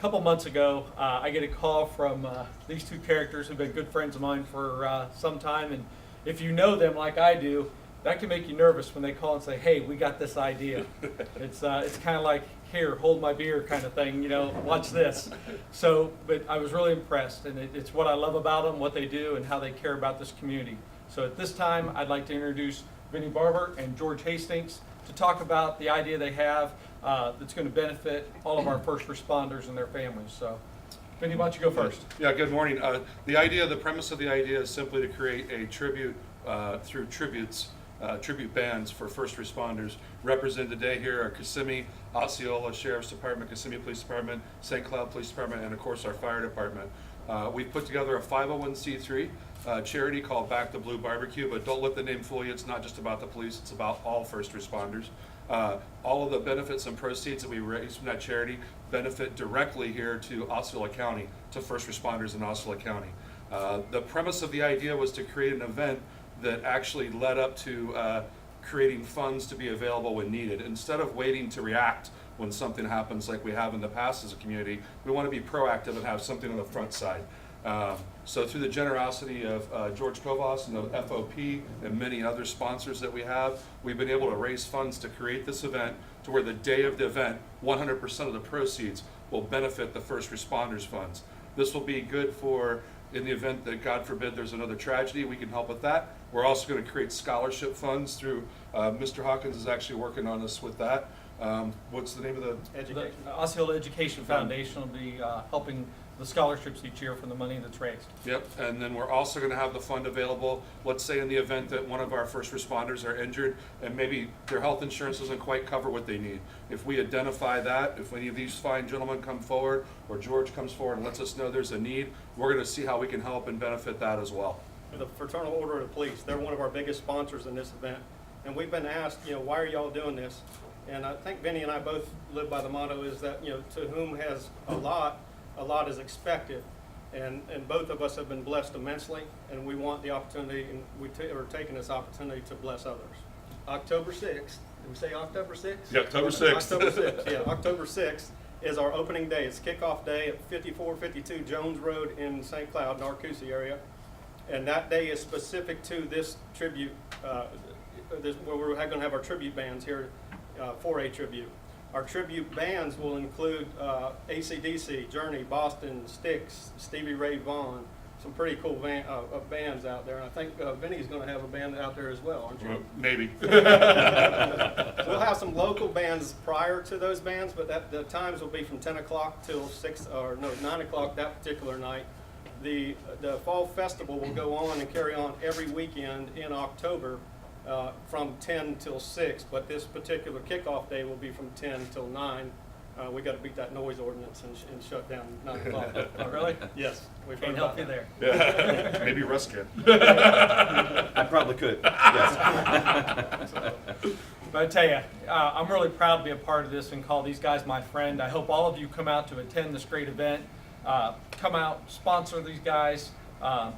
couple months ago, I get a call from these two characters who've been good friends of mine for some time, and if you know them like I do, that can make you nervous when they call and say, "Hey, we got this idea." It's kind of like, "Here, hold my beer," kind of thing, watch this. So, but I was really impressed, and it's what I love about them, what they do, and how they care about this community. So at this time, I'd like to introduce Vinnie Barber and George Hastings to talk about the idea they have that's going to benefit all of our first responders and their families. So, Vinnie, why don't you go first? Yeah, good morning. The premise of the idea is simply to create a tribute through tribute bands for first responders. Represented today here are Kissimmee, Osceola Sheriff's Department, Kissimmee Police Department, St. Cloud Police Department, and of course our fire department. We've put together a 501c3 charity called Back the Blue Barbecue, but don't let the name fool you. It's not just about the police, it's about all first responders. All of the benefits and proceeds that we raise from that charity benefit directly here to Osceola County, to first responders in Osceola County. The premise of the idea was to create an event that actually led up to creating funds to be available when needed. Instead of waiting to react when something happens like we have in the past as a community, we want to be proactive and have something on the front side. So through the generosity of George Kovas and the FOP and many other sponsors that we have, we've been able to raise funds to create this event to where the day of the event, 100% of the proceeds will benefit the first responders funds. This will be good for, in the event that, God forbid, there's another tragedy, we can help with that. We're also going to create scholarship funds through, Mr. Hawkins is actually working on us with that. What's the name of The Osceola Education Foundation will be helping the scholarships each year from the money that's raised. Yep, and then we're also going to have the fund available, let's say in the event that one of our first responders are injured and maybe their health insurance doesn't quite cover what they need. If we identify that, if any of these fine gentlemen come forward or George comes forward and lets us know there's a need, we're going to see how we can help and benefit that as well. The Fraternal Order of the Police, they're one of our biggest sponsors in this event. And we've been asked, why are y'all doing this? And I think Vinnie and I both live by the motto is that, to whom has a lot is expected. And both of us have been blessed immensely, and we want the opportunity, and we're taking this opportunity to bless others. October 6th, did we say October 6th? Yeah, October 6th. October 6th, yeah. October 6th is our opening day. It's kickoff day at 5452 Jones Road in St. Cloud, Narcoossee area. And that day is specific to this tribute, where we're going to have our tribute bands here for a tribute. Our tribute bands will include AC/DC, Journey, Boston, Styx, Stevie Ray Vaughan, some pretty cool bands out there. And I think Vinnie's going to have a band out there as well, aren't you? Well, maybe. We'll have some local bands prior to those bands, but the times will be from 10 o'clock till 9 o'clock that particular night. The Fall Festival will go on and carry on every weekend in October from 10 till 6, but this particular kickoff day will be from 10 till 9. We got to beat that noise ordinance and shut down 9 o'clock. Oh, really? Yes. Can't help you there. Yeah. Maybe Russ can. I probably could, yes. But I tell you, I'm really proud to be a part of this and call these guys my friend. I hope all of you come out to attend this great event. Come out, sponsor these guys,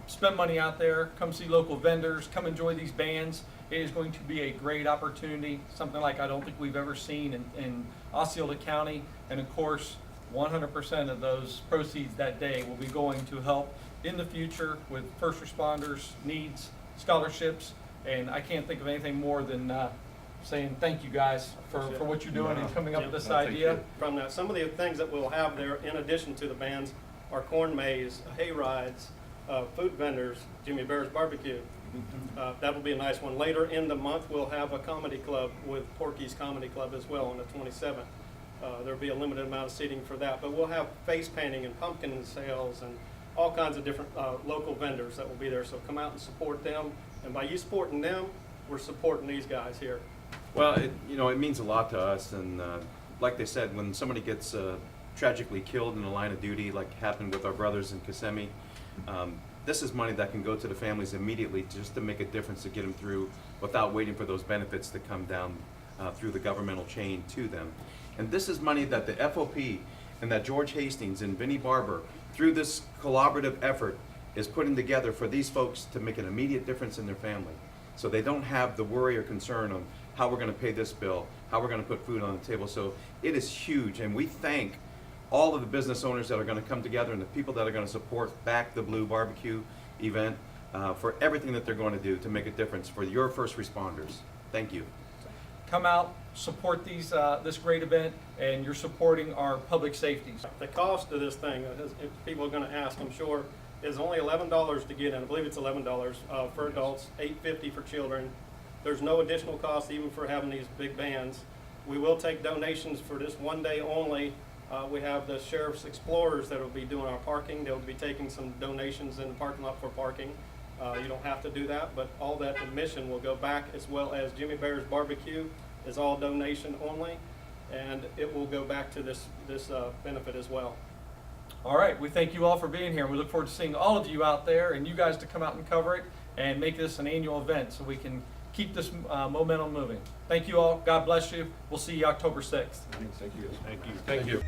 spend money out there, come see local vendors, come enjoy these bands. It is going to be a great opportunity, something like I don't think we've ever seen in Osceola County. And of course, 100% of those proceeds that day will be going to help in the future with first responders, needs, scholarships. And I can't think of anything more than saying thank you guys for what you're doing and coming up with this idea. From that, some of the things that we'll have there, in addition to the bands, are corn maze, hay rides, food vendors, Jimmy Bear's Barbecue. That'll be a nice one. Later in the month, we'll have a comedy club with Porky's Comedy Club as well on the 27th. There'll be a limited amount of seating for that, but we'll have face painting and pumpkin sales and all kinds of different local vendors that will be there. So come out and support them. And by you supporting them, we're supporting these guys here. Well, it means a lot to us, and like they said, when somebody gets tragically killed in the line of duty, like happened with our brothers in Kissimmee, this is money that can go to the families immediately just to make a difference to get them through without waiting for those benefits to come down through the governmental chain to them. And this is money that the FOP and that George Hastings and Vinnie Barber, through this collaborative effort, is putting together for these folks to make an immediate difference in their family. So they don't have the worry or concern on how we're going to pay this bill, how we're going to put food on the table. So it is huge, and we thank all of the business owners that are going to come together and the people that are going to support Back the Blue barbecue event for everything that they're going to do to make a difference for your first responders. Thank you. Come out, support this great event, and you're supporting our public safeties. The cost of this thing, if people are going to ask, I'm sure, is only $11 to get in. I believe it's $11 for adults, $8.50 for children. There's no additional cost even for having these big bands. We will take donations for this one day only. We have the Sheriff's Explorers that will be doing our parking. They'll be taking some donations in the parking lot for parking. You don't have to do that, but all that admission will go back, as well as Jimmy Bear's Barbecue is all donation only, and it will go back to this benefit as well. All right, we thank you all for being here. We look forward to seeing all of you out there and you guys to come out and cover it and make this an annual event so we can keep this momentum moving. Thank you all. God bless you. We'll see you October 6th. Thank you. Thank you.